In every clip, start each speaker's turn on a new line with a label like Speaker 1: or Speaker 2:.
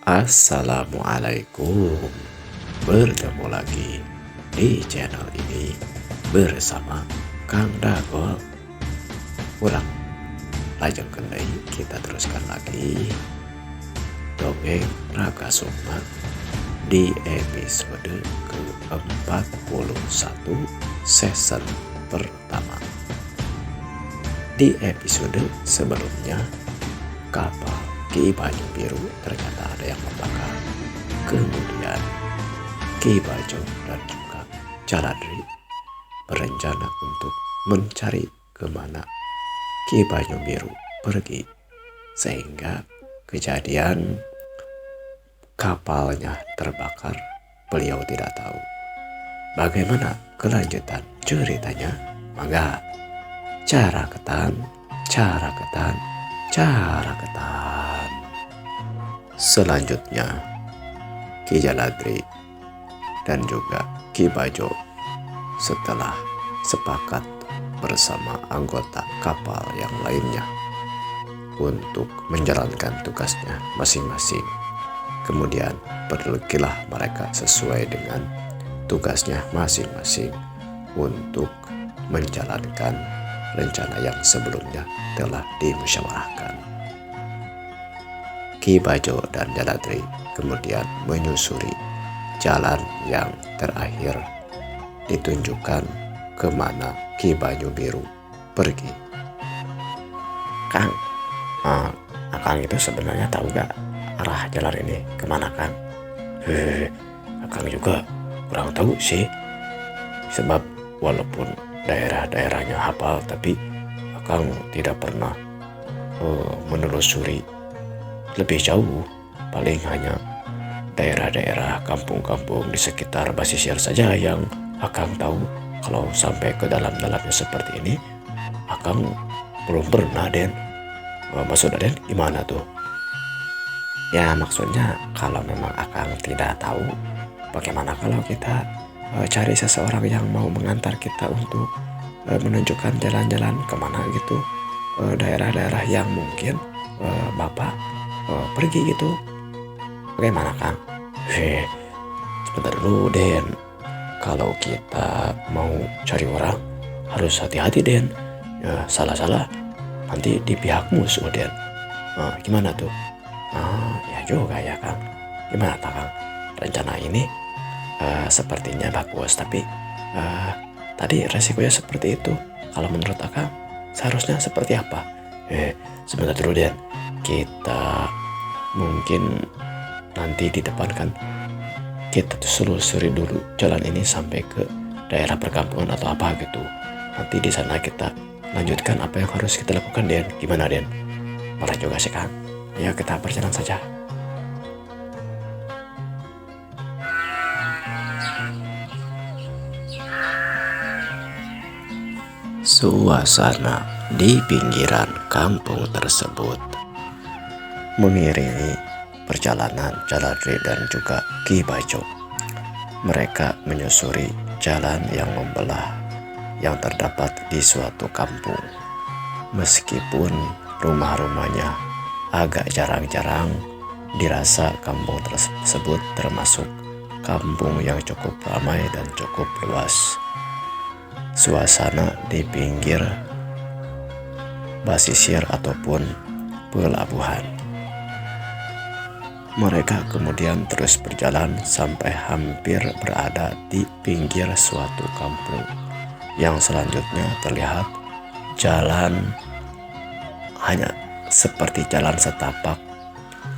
Speaker 1: Assalamualaikum. Bertemu lagi di channel ini bersama Kang Dagol. Ulang, lajeng kendai kita teruskan lagi dongeng Raka Sukma di episode ke-41 season pertama. Di episode sebelumnya, kapal Ki Bajo Biru ternyata ada yang membakar. Kemudian Ki Bajo dan juga Jaladri berencana untuk mencari kemana Ki Bajo Biru pergi, sehingga kejadian kapalnya terbakar beliau tidak tahu. Bagaimana kelanjutan ceritanya? Mangga cara ketan. Selanjutnya Ki Jaladri dan juga Ki Bajo setelah sepakat bersama anggota kapal yang lainnya untuk menjalankan tugasnya masing-masing. Kemudian pergilah mereka sesuai dengan tugasnya masing-masing untuk menjalankan rencana yang sebelumnya telah dimusyawarahkan. Ki Bajo dan Jaladri kemudian menyusuri jalan yang terakhir ditunjukkan kemana Ki Bajo Biru pergi.
Speaker 2: Kang, Akang itu sebenarnya tahu gak arah jalan ini kemana, Kang?
Speaker 3: Akang juga kurang tahu sih, sebab walaupun daerah-daerahnya hafal, tapi Akang tidak pernah menelusuri lebih jauh. Paling hanya daerah-daerah kampung-kampung di sekitar Basisir saja yang Akang tahu. Kalau sampai ke dalam-dalamnya seperti ini, Akang belum pernah, Den. Maksud Aden gimana tuh?
Speaker 2: Ya maksudnya kalau memang Akang tidak tahu, bagaimana kalau kita cari seseorang yang mau mengantar kita untuk menunjukkan jalan-jalan kemana gitu, daerah-daerah yang mungkin Bapak pergi gitu. Bagaimana, Kang?
Speaker 3: Sebentar dulu, Den. Kalau kita mau cari orang, harus hati-hati, Den. Ya, salah-salah nanti di pihak musuh, Den. Gimana tuh?
Speaker 2: Ya juga ya, Kang. Gimana, Kang? Rencana ini sepertinya bagus, tapi tadi resikonya seperti itu. Kalau menurut Akang, seharusnya seperti apa?
Speaker 3: Sebentar dulu, Den. Kita mungkin nanti di depan kan, kita telusuri dulu jalan ini sampai ke daerah perkampungan atau apa gitu. Nanti di sana kita lanjutkan apa yang harus kita lakukan, Den. Gimana, Den?
Speaker 2: Boleh juga sih, Kang. Ayo kita berjalan saja.
Speaker 1: Suasana di pinggiran kampung tersebut mengiringi perjalanan Jaladri dan juga Ki Bajo. Mereka menyusuri jalan yang membelah yang terdapat di suatu kampung. Meskipun rumah-rumahnya agak jarang-jarang, dirasa kampung tersebut termasuk kampung yang cukup ramai dan cukup luas. Suasana di pinggir basisir ataupun pelabuhan. Mereka kemudian terus berjalan sampai hampir berada di pinggir suatu kampung yang selanjutnya terlihat jalan hanya seperti jalan setapak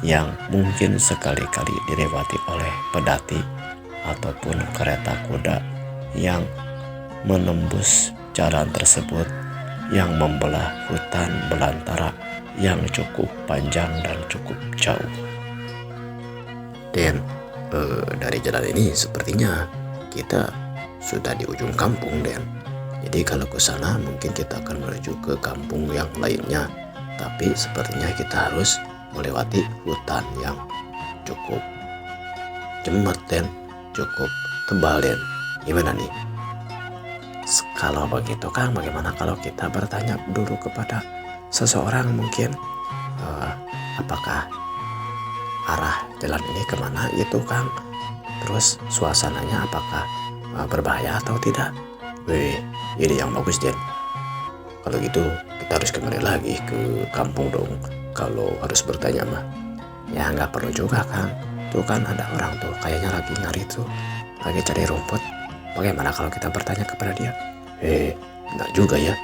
Speaker 1: yang mungkin sekali-kali dilewati oleh pedati ataupun kereta kuda yang menembus jalan tersebut yang membelah hutan belantara yang cukup panjang dan cukup jauh.
Speaker 3: Den, dari jalan ini sepertinya kita sudah di ujung kampung, Den. Jadi kalau ke sana mungkin kita akan menuju ke kampung yang lainnya. Tapi sepertinya kita harus melewati hutan yang cukup jembat, Den. Cukup tebal, Den. Gimana nih?
Speaker 2: Kalau begitu, Kang, bagaimana kalau kita bertanya dulu kepada seseorang mungkin apakah
Speaker 3: arah jalan ini kemana gitu Kang. Terus suasananya apakah berbahaya atau tidak? Wih, ini yang bagus Den. Kalau gitu kita harus kembali lagi ke kampung dong. Kalau harus bertanya mah. Ya nggak perlu juga Kang. Tuh kan ada orang tuh kayaknya lagi nyari tuh. Lagi cari rumput. Bagaimana kalau kita bertanya kepada dia? Enggak juga ya.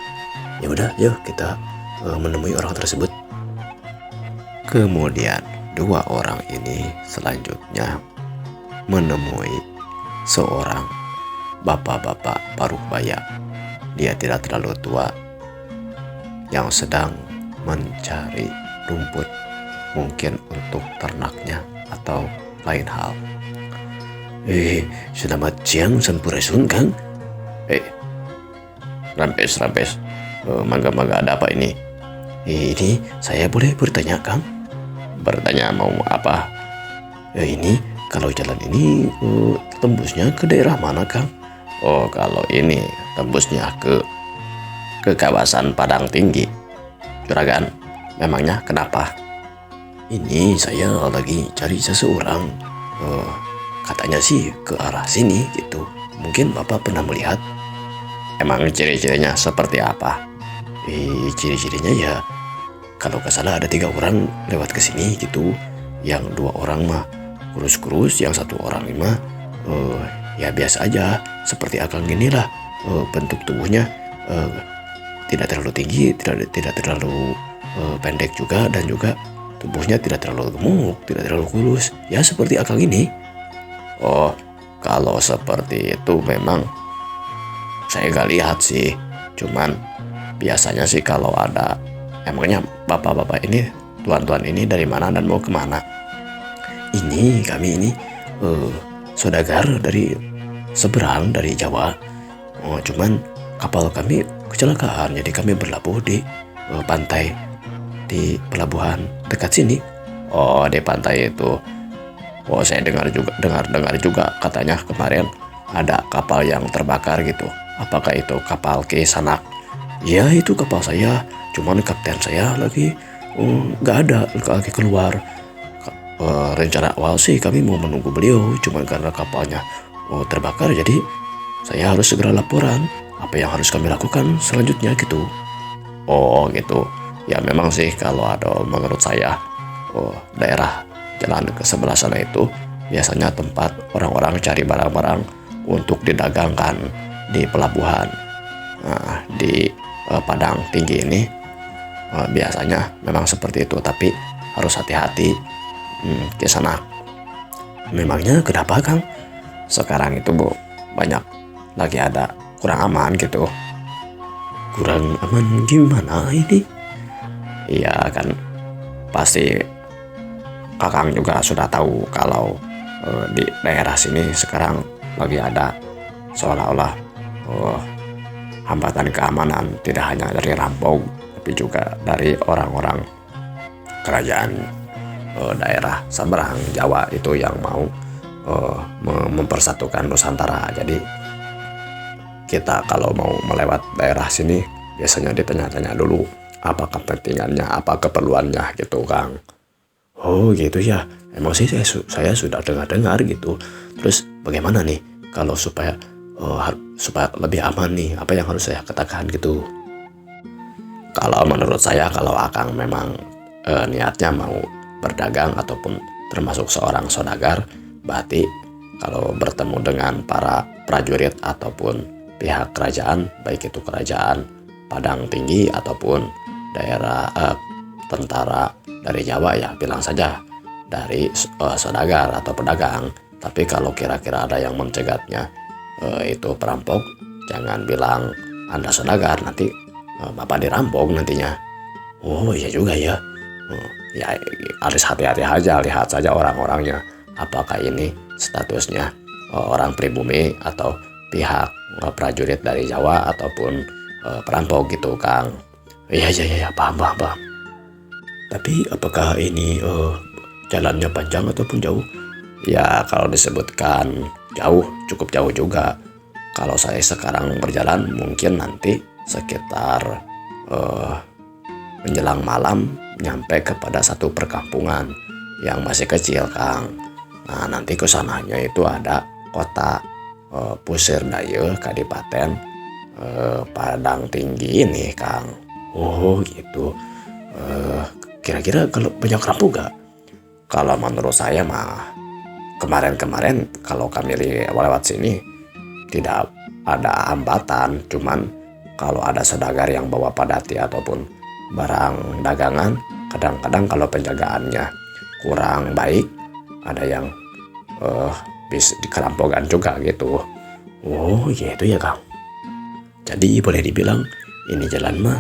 Speaker 3: Ya udah, yuk kita menemui orang tersebut.
Speaker 1: Kemudian dua orang ini selanjutnya menemui seorang bapak-bapak paruh baya. Dia tidak terlalu tua yang sedang mencari rumput, mungkin untuk ternaknya atau lain hal.
Speaker 3: Selamat siang Sampurasun Kang.
Speaker 1: Rampes, mangga ada apa ini?
Speaker 3: Ini saya boleh bertanya Kang?
Speaker 1: Bertanya mau apa?
Speaker 3: Ini kalau jalan ini tembusnya ke daerah mana Kang?
Speaker 1: Oh, kalau ini tembusnya ke kawasan Padang Tinggi, Juragan. Memangnya kenapa?
Speaker 3: Ini saya lagi cari seseorang. Katanya sih ke arah sini gitu. Mungkin Bapak pernah melihat.
Speaker 1: Emang ciri-cirinya seperti apa?
Speaker 3: Ciri-cirinya ya kalau nggak salah ada 3 orang lewat ke sini gitu. Yang 2 orang mah kurus-kurus, yang 1 orang mah ya biasa aja, seperti Akang gini lah. Bentuk tubuhnya tidak terlalu tinggi, tidak terlalu pendek juga, dan juga tubuhnya tidak terlalu gemuk, tidak terlalu kurus. Ya seperti Akang ini.
Speaker 1: Oh, kalau seperti itu memang saya gak lihat sih. Cuman biasanya sih kalau ada, emangnya bapak-bapak ini, tuan-tuan ini dari mana dan mau kemana?
Speaker 3: Ini kami ini saudagar dari seberang dari Jawa. Cuman kapal kami kecelakaan, jadi kami berlabuh di pantai di pelabuhan dekat sini.
Speaker 1: Oh, di pantai itu. Oh, saya dengar juga katanya kemarin ada kapal yang terbakar gitu. Apakah itu kapal Ki Sanak?
Speaker 3: Ya itu kapal saya, cuman kapten saya lagi nggak ada, lagi keluar. Rencana awal sih kami mau menunggu beliau, cuman karena kapalnya terbakar, jadi saya harus segera laporan apa yang harus kami lakukan selanjutnya gitu.
Speaker 1: Oh gitu. Ya memang sih kalau ada, menurut saya daerah jalan ke sebelah sana itu biasanya tempat orang-orang cari barang-barang untuk didagangkan di pelabuhan. Nah, di Padang Tinggi ini biasanya memang seperti itu, tapi harus hati-hati ke sana.
Speaker 3: Memangnya kenapa Kang?
Speaker 1: Sekarang itu banyak lagi ada kurang aman gitu.
Speaker 3: Kurang aman gimana ini?
Speaker 1: Iya kan, pasti Kakang juga sudah tahu kalau di daerah sini sekarang lagi ada seolah-olah hambatan keamanan, tidak hanya dari rampok tapi juga dari orang-orang kerajaan daerah seberang Jawa itu yang mau mempersatukan Nusantara. Jadi kita kalau mau melewat daerah sini biasanya ditanya-tanya dulu apa kepentingannya, apa keperluannya gitu Kang.
Speaker 3: Oh gitu ya, emang sih saya sudah dengar gitu. Terus bagaimana nih kalau supaya lebih aman nih, apa yang harus saya katakan gitu?
Speaker 1: Kalau menurut saya, kalau Akang memang niatnya mau berdagang ataupun termasuk seorang saudagar, berarti kalau bertemu dengan para prajurit ataupun pihak kerajaan, baik itu kerajaan Padang Tinggi ataupun daerah tentara dari Jawa, ya bilang saja dari saudagar atau pedagang. Tapi kalau kira-kira ada yang mencegatnya itu perampok, jangan bilang Anda saudagar, nanti Bapak dirampok nantinya.
Speaker 3: Oh iya juga ya.
Speaker 1: Ya harus hati-hati aja, lihat saja orang-orangnya, apakah ini statusnya orang pribumi atau pihak prajurit dari Jawa ataupun perampok gitu Kang.
Speaker 3: Iya, paham. Tapi apakah ini jalannya panjang ataupun jauh?
Speaker 1: Ya kalau disebutkan jauh, cukup jauh juga. Kalau saya sekarang berjalan mungkin nanti sekitar menjelang malam nyampe kepada satu perkampungan. yang masih kecil, Kang. Nah, nanti kesananya itu ada kota Pusir Daya Kadipaten Padang Tinggi ini, Kang.
Speaker 3: Oh gitu. Kira-kira kalau banyak rampok gak?
Speaker 1: Kalau menurut saya mah kemarin-kemarin kalau kami lewat sini tidak ada hambatan, cuman kalau ada saudagar yang bawa padati ataupun barang dagangan, kadang-kadang kalau penjagaannya kurang baik, ada yang bisa dikerampokan juga gitu.
Speaker 3: Oh gitu ya Kang. Jadi boleh dibilang ini jalan mah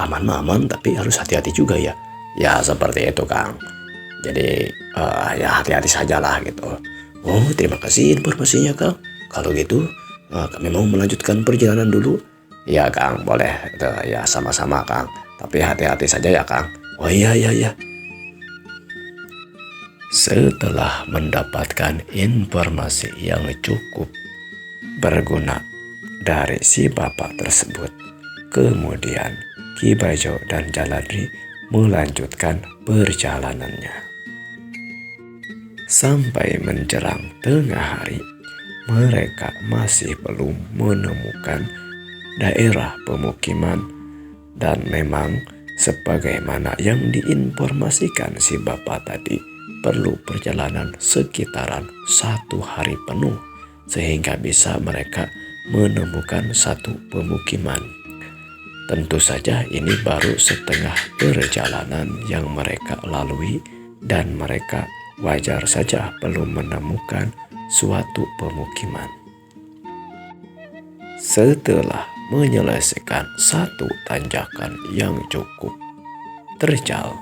Speaker 3: aman mah aman, tapi harus hati-hati juga ya.
Speaker 1: Ya seperti itu, Kang. Jadi ya hati-hati sajalah gitu.
Speaker 3: Oh terima kasih informasinya Kang. Kalau gitu kami mau melanjutkan perjalanan dulu.
Speaker 1: Ya Kang, boleh. Itu ya sama-sama, Kang. Tapi hati-hati saja ya, Kang.
Speaker 3: Oh iya.
Speaker 2: Setelah mendapatkan informasi yang cukup berguna dari si bapak tersebut, kemudian Ki Bajo dan Jaladri melanjutkan perjalanannya. Sampai menjelang tengah hari, mereka masih belum menemukan daerah pemukiman, dan memang sebagaimana yang diinformasikan si bapak tadi, perlu perjalanan sekitaran 1 hari penuh sehingga bisa mereka menemukan satu pemukiman. Tentu saja ini baru setengah perjalanan yang mereka lalui dan mereka wajar saja belum menemukan suatu pemukiman. Setelah menyelesaikan satu tanjakan yang cukup terjal,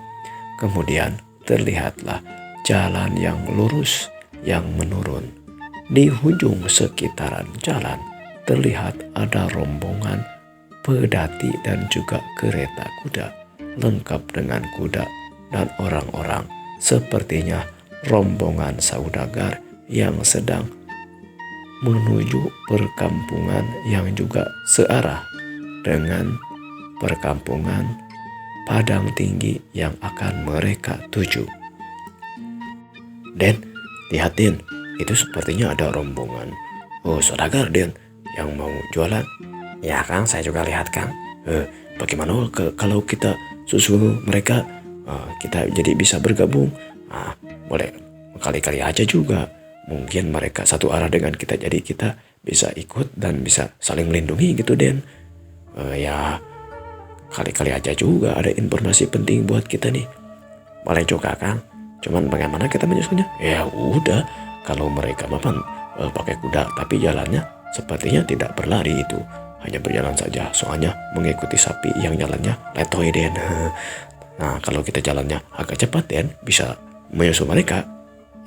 Speaker 2: kemudian terlihatlah jalan yang lurus yang menurun. Di ujung sekitaran jalan terlihat ada rombongan pedati dan juga kereta kuda, lengkap dengan kuda dan orang-orang, sepertinya rombongan saudagar yang sedang menuju perkampungan yang juga searah dengan perkampungan Padang Tinggi yang akan mereka tuju.
Speaker 3: Den, lihat Den, itu sepertinya ada rombongan saudagar Den yang mau jualan.
Speaker 2: Ya Kang, saya juga lihat Kang.
Speaker 3: Bagaimana kalau kita susul mereka, kita jadi bisa bergabung?
Speaker 2: Boleh kali-kali aja juga. Mungkin mereka satu arah dengan kita, jadi kita bisa ikut dan bisa saling melindungi gitu Den. Ya kali-kali aja juga ada informasi penting buat kita nih. Boleh juga Kang. Cuman bagaimana kita menyusulnya?
Speaker 3: Ya udah, kalau mereka mapan pakai kuda, tapi jalannya sepertinya tidak berlari itu. Hanya berjalan saja, soalnya mengikuti sapi yang jalannya letoy Den. Nah kalau kita jalannya agak cepat Den, bisa menyusul mereka.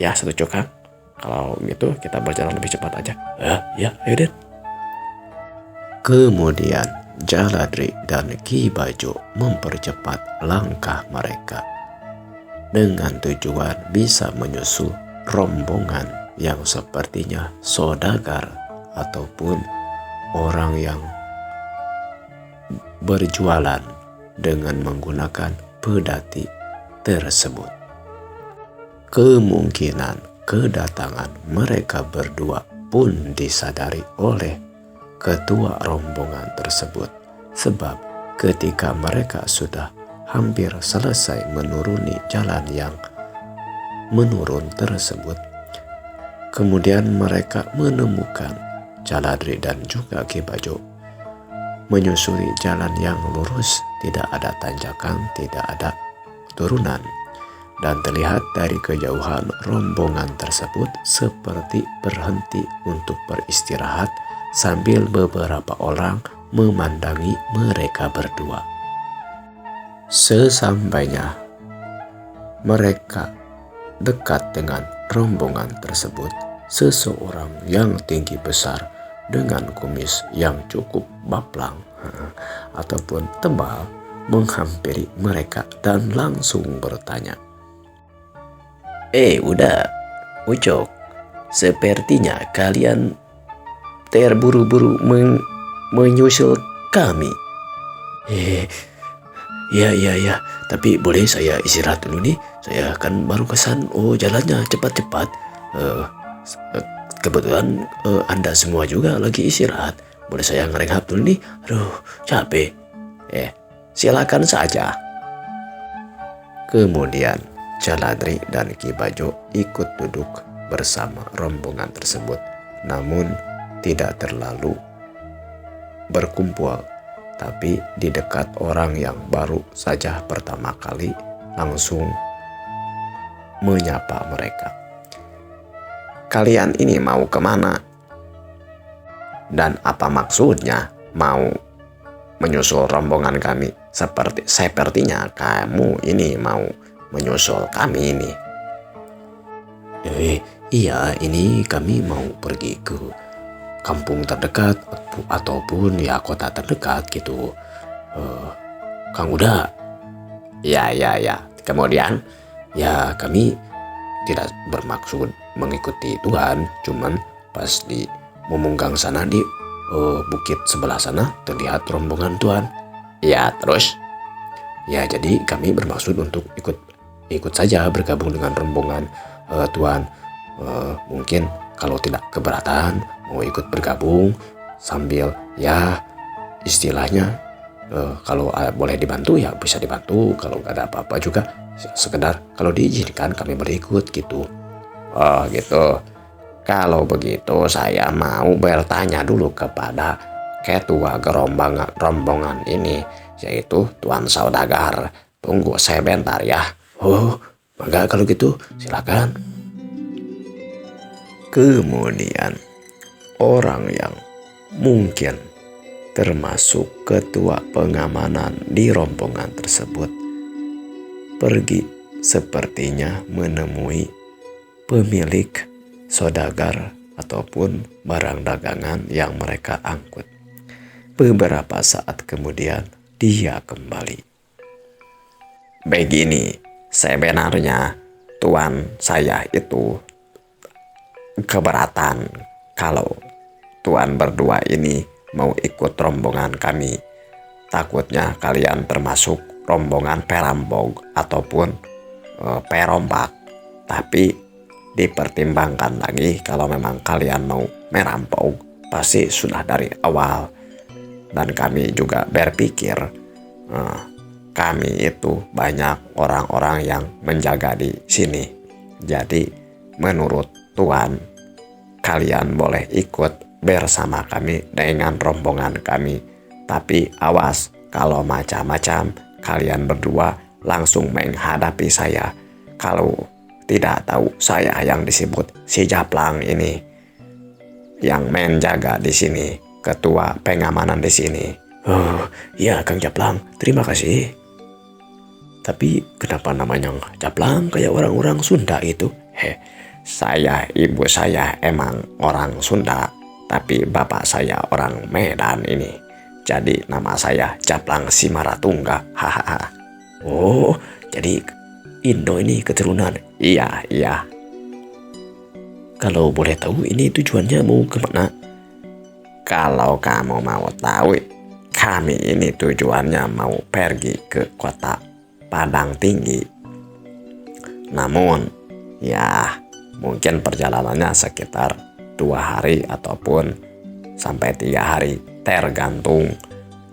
Speaker 2: Ya setuju Kang. Kalau gitu kita berjalan lebih cepat aja.
Speaker 3: Ya ayo Den.
Speaker 1: Kemudian Jaladri dan Ki Bajo mempercepat langkah mereka dengan tujuan bisa menyusul rombongan yang sepertinya saudagar ataupun orang yang berjualan dengan menggunakan pedati tersebut. Kemungkinan kedatangan mereka berdua pun disadari oleh ketua rombongan tersebut, sebab ketika mereka sudah hampir selesai menuruni jalan yang menurun tersebut, kemudian mereka menemukan Jaladri dan juga Ki Bajo menyusuri jalan yang lurus, tidak ada tanjakan, tidak ada turunan. Dan terlihat dari kejauhan rombongan tersebut seperti berhenti untuk beristirahat sambil beberapa orang memandangi mereka berdua. Sesampainya mereka dekat dengan rombongan tersebut, seseorang yang tinggi besar dengan kumis yang cukup baplang ataupun tebal menghampiri mereka dan langsung bertanya,
Speaker 3: Udah, Ucok, sepertinya kalian terburu-buru menyusul kami. Iya. Tapi boleh saya istirahat dulu nih. Saya kan baru kesan. Oh, jalannya cepat-cepat. Eh, Kebetulan Anda semua juga lagi istirahat. Boleh saya ngerenghap dulu nih? Aduh, capek. Silakan saja.
Speaker 2: Kemudian Jaladri dan Ki Bajo ikut duduk bersama rombongan tersebut, namun tidak terlalu berkumpul, tapi di dekat orang yang baru saja pertama kali langsung menyapa mereka. Kalian ini mau kemana? Dan apa maksudnya mau menyusul rombongan kami? Sepertinya kamu ini mau menyusul kami ini.
Speaker 3: Iya, ini kami mau pergi ke kampung terdekat ataupun ya kota terdekat gitu. Kang Uda.
Speaker 2: Ya. Kemudian
Speaker 3: Ya, kami tidak bermaksud mengikuti Tuhan, cuman pas di Mumunggang sana di bukit sebelah sana terlihat rombongan Tuhan.
Speaker 2: ya terus
Speaker 3: Ya, jadi kami bermaksud untuk ikut saja bergabung dengan rombongan Tuhan. Mungkin kalau tidak keberatan mau ikut bergabung sambil ya istilahnya kalau boleh dibantu ya bisa dibantu, kalau nggak ada apa-apa juga sekedar kalau diizinkan kami boleh ikut gitu.
Speaker 2: Oh gitu. Kalau begitu saya mau bertanya dulu kepada ketua rombongan ini, yaitu Tuan Saudagar. Tunggu sebentar ya.
Speaker 3: Oh, mangga kalau gitu silakan.
Speaker 2: Kemudian orang yang mungkin termasuk ketua pengamanan di rombongan tersebut pergi sepertinya menemui pemilik saudagar ataupun barang dagangan yang mereka angkut. Beberapa saat kemudian dia kembali. Begini, sebenarnya tuan saya itu keberatan kalau tuan berdua ini mau ikut rombongan kami. Takutnya kalian termasuk rombongan perampok ataupun perompak. Tapi dipertimbangkan lagi, kalau memang kalian mau merampok pasti sudah dari awal. Dan kami juga berpikir kami itu banyak orang-orang yang menjaga di sini. Jadi menurut Tuan, kalian boleh ikut bersama kami dengan rombongan kami. Tapi awas, kalau macam-macam kalian berdua langsung menghadapi saya. Kalau tidak tahu, saya yang disebut si Japlang ini, yang menjaga di sini, ketua pengamanan di sini.
Speaker 3: Oh, ya Kang Japlang, terima kasih. Tapi kenapa namanya Japlang kayak orang-orang Sunda itu?
Speaker 2: Ibu saya emang orang Sunda, tapi bapak saya orang Medan ini. Jadi nama saya Japlang Simaratungga. Hahaha.
Speaker 3: Oh, jadi Indo ini keturunan.
Speaker 2: Iya.
Speaker 3: Kalau boleh tahu ini tujuannya mau kemana?
Speaker 2: Kalau kamu mau tahu, kami ini tujuannya mau pergi ke kota Padang Tinggi. Namun, ya mungkin perjalanannya sekitar 2 hari ataupun sampai 3 hari, tergantung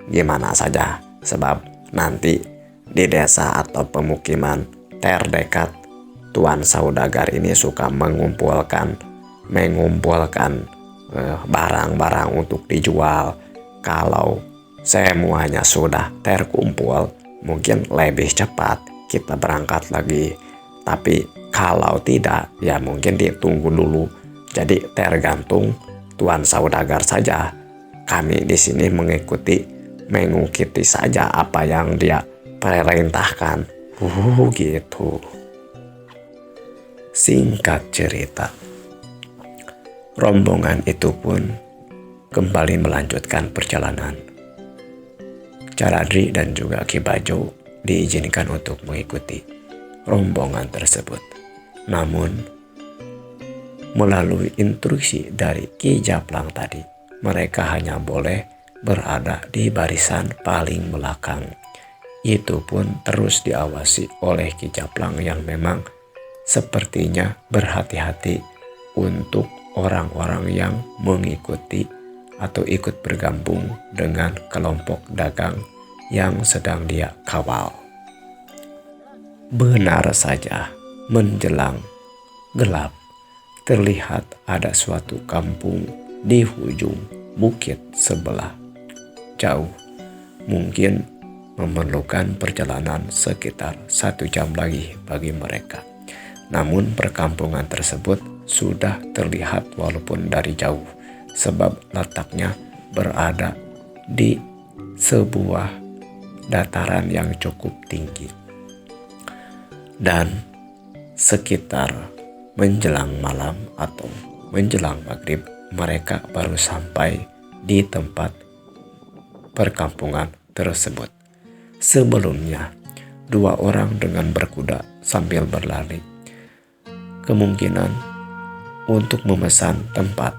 Speaker 2: gimana saja. Sebab nanti di desa atau pemukiman terdekat, Tuan Saudagar ini suka mengumpulkan barang-barang untuk dijual. Kalau semuanya sudah terkumpul, mungkin lebih cepat kita berangkat lagi. Tapi kalau tidak, ya mungkin ditunggu dulu. Jadi tergantung Tuan Saudagar saja. Kami di sini mengikuti saja apa yang dia perintahkan. Gitu. Singkat cerita, rombongan itu pun kembali melanjutkan perjalanan. Jaladri dan juga Ki Bajo diizinkan untuk mengikuti rombongan tersebut. Namun, melalui instruksi dari Ki Japlang tadi, mereka hanya boleh berada di barisan paling belakang. Itu pun terus diawasi oleh Ki Japlang yang memang sepertinya berhati-hati untuk orang-orang yang mengikuti atau ikut bergabung dengan kelompok dagang yang sedang dia kawal. Benar saja, menjelang gelap, terlihat ada suatu kampung di ujung bukit sebelah jauh. Mungkin memerlukan perjalanan sekitar 1 jam lagi bagi mereka. Namun perkampungan tersebut sudah terlihat walaupun dari jauh, sebab letaknya berada di sebuah dataran yang cukup tinggi. Dan sekitar menjelang malam atau menjelang maghrib, mereka baru sampai di tempat perkampungan tersebut. Sebelumnya, 2 orang dengan berkuda sambil berlari, kemungkinan untuk memesan tempat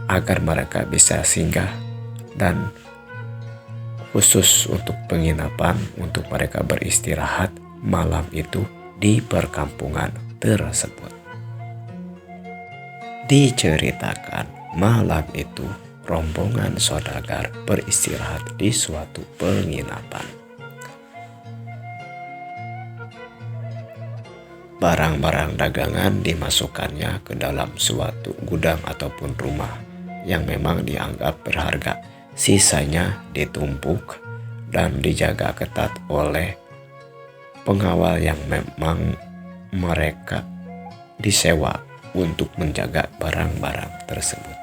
Speaker 2: agar mereka bisa singgah dan khusus untuk penginapan untuk mereka beristirahat malam itu di perkampungan tersebut. Diceritakan malam itu rombongan saudagar beristirahat di suatu penginapan. Barang-barang dagangan dimasukkannya ke dalam suatu gudang ataupun rumah yang memang dianggap berharga. Sisanya ditumpuk dan dijaga ketat oleh pengawal yang memang mereka disewa untuk menjaga barang-barang tersebut.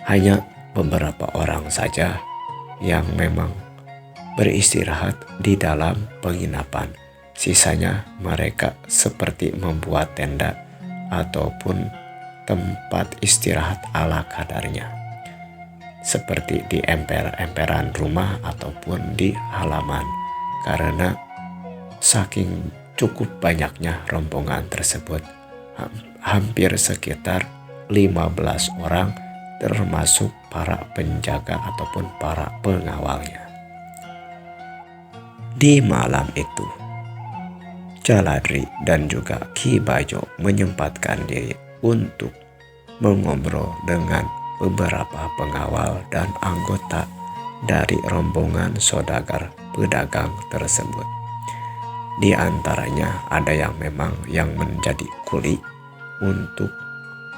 Speaker 2: Hanya beberapa orang saja yang memang beristirahat di dalam penginapan. Sisanya mereka seperti membuat tenda ataupun tempat istirahat ala kadarnya, seperti di emperan rumah ataupun di halaman, karena saking cukup banyaknya rombongan tersebut, hampir sekitar 15 orang termasuk para penjaga ataupun para pengawalnya. Di malam itu, Jaladri dan juga Ki Bajo menyempatkan diri untuk mengobrol dengan beberapa pengawal dan anggota dari rombongan saudagar pedagang tersebut. Di antaranya ada yang memang yang menjadi kuli untuk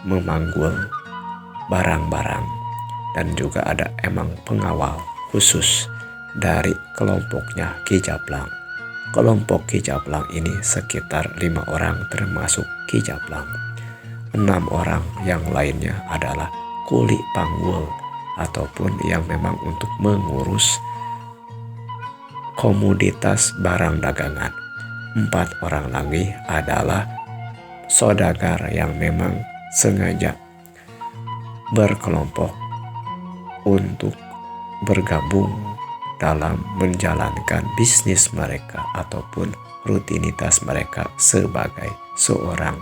Speaker 2: memanggul barang-barang, dan juga ada emang pengawal khusus dari kelompoknya Ki Japlang. Kelompok Ki Japlang ini sekitar 5 orang termasuk Ki Japlang. 6 orang yang lainnya adalah kuli panggul ataupun yang memang untuk mengurus komoditas barang dagangan. 4 orang lagi adalah saudagar yang memang sengaja berkelompok untuk bergabung dalam menjalankan bisnis mereka ataupun rutinitas mereka sebagai seorang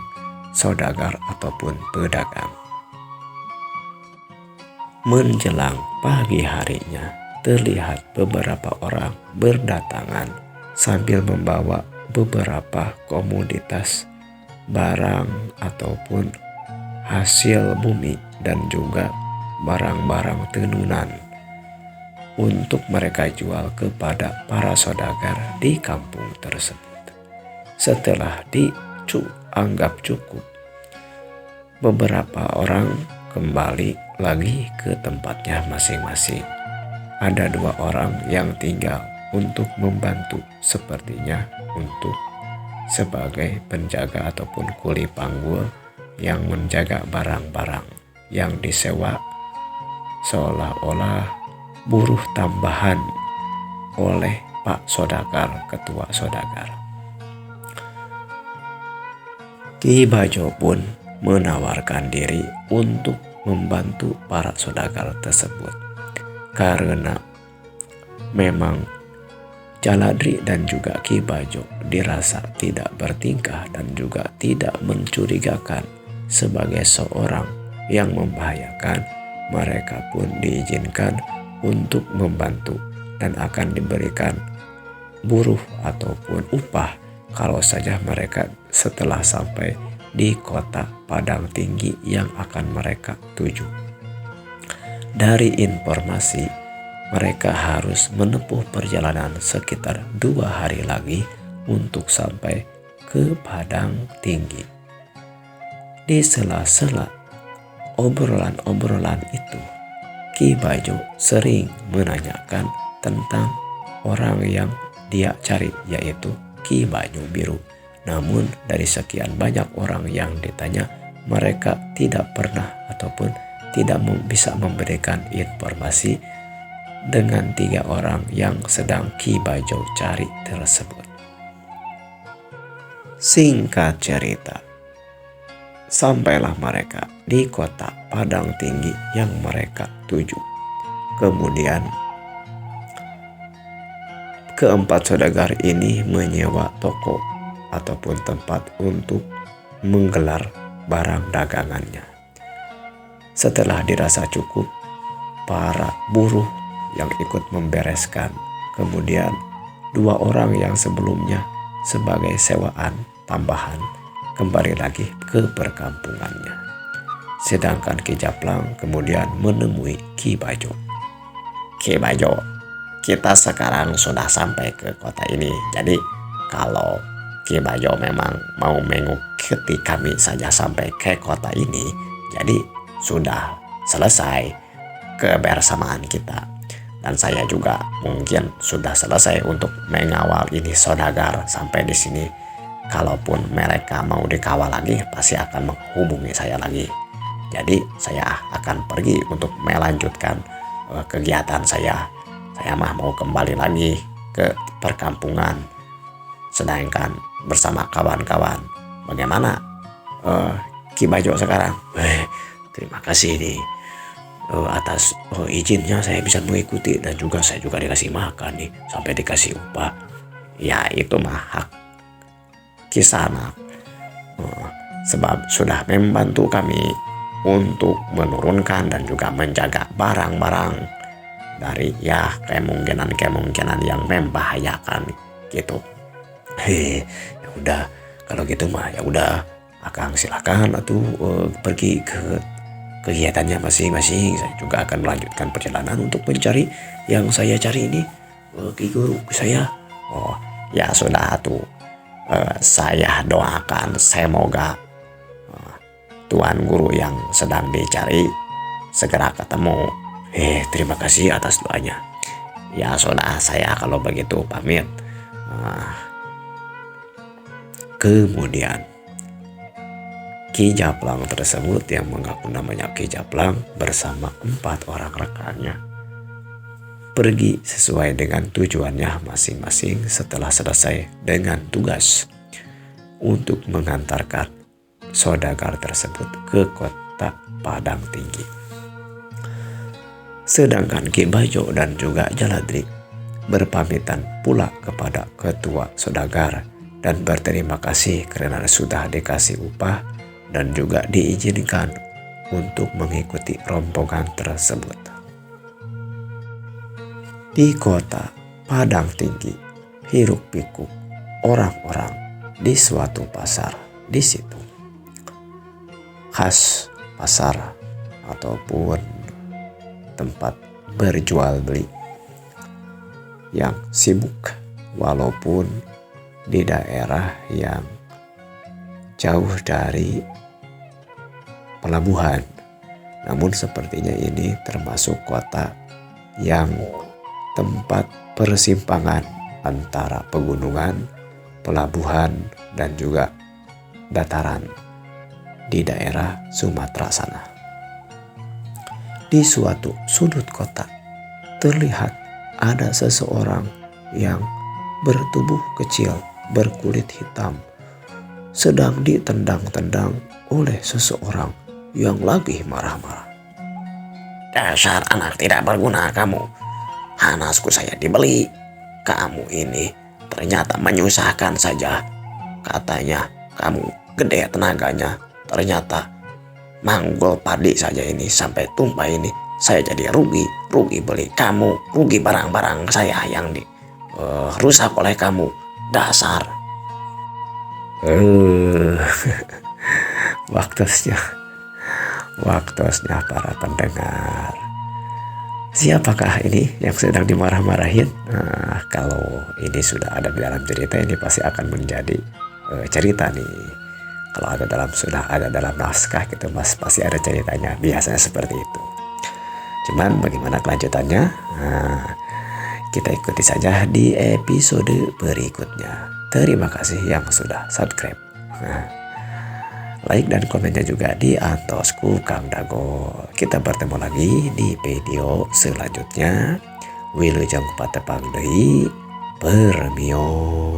Speaker 2: saudagar ataupun pedagang. Menjelang pagi harinya, terlihat beberapa orang berdatangan sambil membawa beberapa komoditas barang ataupun hasil bumi dan juga barang-barang tenunan untuk mereka jual kepada para saudagar di kampung tersebut. Setelah dianggap cukup, beberapa orang kembali lagi ke tempatnya masing-masing. Ada 2 orang yang tinggal untuk membantu, sepertinya untuk sebagai penjaga ataupun kuli panggul yang menjaga barang-barang yang disewa seolah-olah buruh tambahan oleh Pak Saudagar, ketua saudagar. Ki Bajo pun menawarkan diri untuk membantu para saudagar tersebut, karena memang Jaladri dan juga Ki Bajo dirasa tidak bertingkah dan juga tidak mencurigakan sebagai seorang yang membahayakan. Mereka pun diizinkan untuk membantu dan akan diberikan buruh ataupun upah kalau saja mereka setelah sampai di kota Padang Tinggi yang akan mereka tuju. Dari informasi, mereka harus menempuh perjalanan sekitar 2 hari lagi untuk sampai ke Padang Tinggi. Di sela-sela obrolan-obrolan itu, Ki Bajo sering menanyakan tentang orang yang dia cari, yaitu Ki Banyu Biru. Namun dari sekian banyak orang yang ditanya, mereka tidak pernah ataupun tidak bisa memberikan informasi dengan 3 orang yang sedang Ki Bajo cari tersebut. Singkat cerita, sampailah mereka di kota Padang Tinggi yang mereka tuju. Kemudian keempat saudagar ini menyewa toko ataupun tempat untuk menggelar barang dagangannya. Setelah dirasa cukup, para buruh yang ikut membereskan, kemudian 2 orang yang sebelumnya sebagai sewaan tambahan kembali lagi ke perkampungannya. Sedangkan Ki Japlang kemudian menemui Ki Bajo.
Speaker 3: Ki Bajo, kita sekarang sudah sampai ke kota ini. Jadi kalau Ki Bajo memang mau mengikuti kami saja sampai ke kota ini, jadi sudah selesai kebersamaan kita. Dan saya juga mungkin sudah selesai untuk mengawal ini saudagar sampai di sini. Kalaupun mereka mau dikawal lagi, pasti akan menghubungi saya lagi. Jadi saya akan pergi untuk melanjutkan kegiatan saya. Saya mah mau kembali lagi ke perkampungan. Sedangkan bersama kawan-kawan, bagaimana Ki Bajo sekarang?
Speaker 2: Terima kasih nih atas izinnya saya bisa mengikuti, dan juga saya juga dikasih makan nih sampai dikasih upah.
Speaker 3: Ya itu mah hak Kisanak, sebab sudah membantu kami untuk menurunkan dan juga menjaga barang-barang dari ya kemungkinan yang membahayakan gitu.
Speaker 2: Ya udah, kalau gitu mah ya udah, Akang silakan atuh pergi ke kegiatannya masing-masing. Saya juga akan melanjutkan perjalanan untuk mencari yang saya cari ini, Ki Guru saya.
Speaker 3: Oh ya sudah tuh, saya doakan semoga Tuan Guru yang sedang dicari segera ketemu.
Speaker 2: Terima kasih atas doanya.
Speaker 3: Ya sudah, saya kalau begitu pamit.
Speaker 2: Kemudian Ki Japlang tersebut yang mengaku namanya Ki Japlang bersama 4 orang rekannya pergi sesuai dengan tujuannya masing-masing setelah selesai dengan tugas untuk mengantarkan saudagar tersebut ke kota Padang Tinggi. Sedangkan Ki Bajo dan juga Jaladri berpamitan pula kepada ketua saudagar dan berterima kasih karena sudah dikasih upah dan juga diizinkan untuk mengikuti rombongan tersebut. Di kota Padang Tinggi, hiruk pikuk orang-orang di suatu pasar. Di situ khas pasar ataupun tempat berjual beli yang sibuk, walaupun di daerah yang jauh dari pelabuhan. Namun sepertinya ini termasuk kota yang tempat persimpangan antara pegunungan, pelabuhan, dan juga dataran di daerah Sumatera sana. Di suatu sudut kota terlihat ada seseorang yang bertubuh kecil, berkulit hitam, sedang ditendang-tendang oleh seseorang yang lagi marah-marah.
Speaker 3: Dasar anak tidak berguna kamu. Hanasku saya dibeli. Kamu ini ternyata menyusahkan saja. Katanya kamu gede tenaganya. Ternyata manggul padi saja ini sampai tumpah ini. Saya jadi rugi beli kamu. Rugi barang-barang saya yang rusak oleh kamu. Dasar.
Speaker 2: Waktosnya para pendengar. Siapakah ini yang sedang dimarah-marahin? Nah, kalau ini sudah ada di dalam cerita, ini pasti akan menjadi cerita nih. Kalau sudah ada dalam naskah gitu, mas pasti ada ceritanya. Biasanya seperti itu. Cuman bagaimana kelanjutannya? Nah, kita ikuti saja di episode berikutnya. Terima kasih yang sudah subscribe. Nah, like dan komennya juga di Antosku Kang Dago. Kita bertemu lagi di video selanjutnya. Wilujeng patepang deui permios.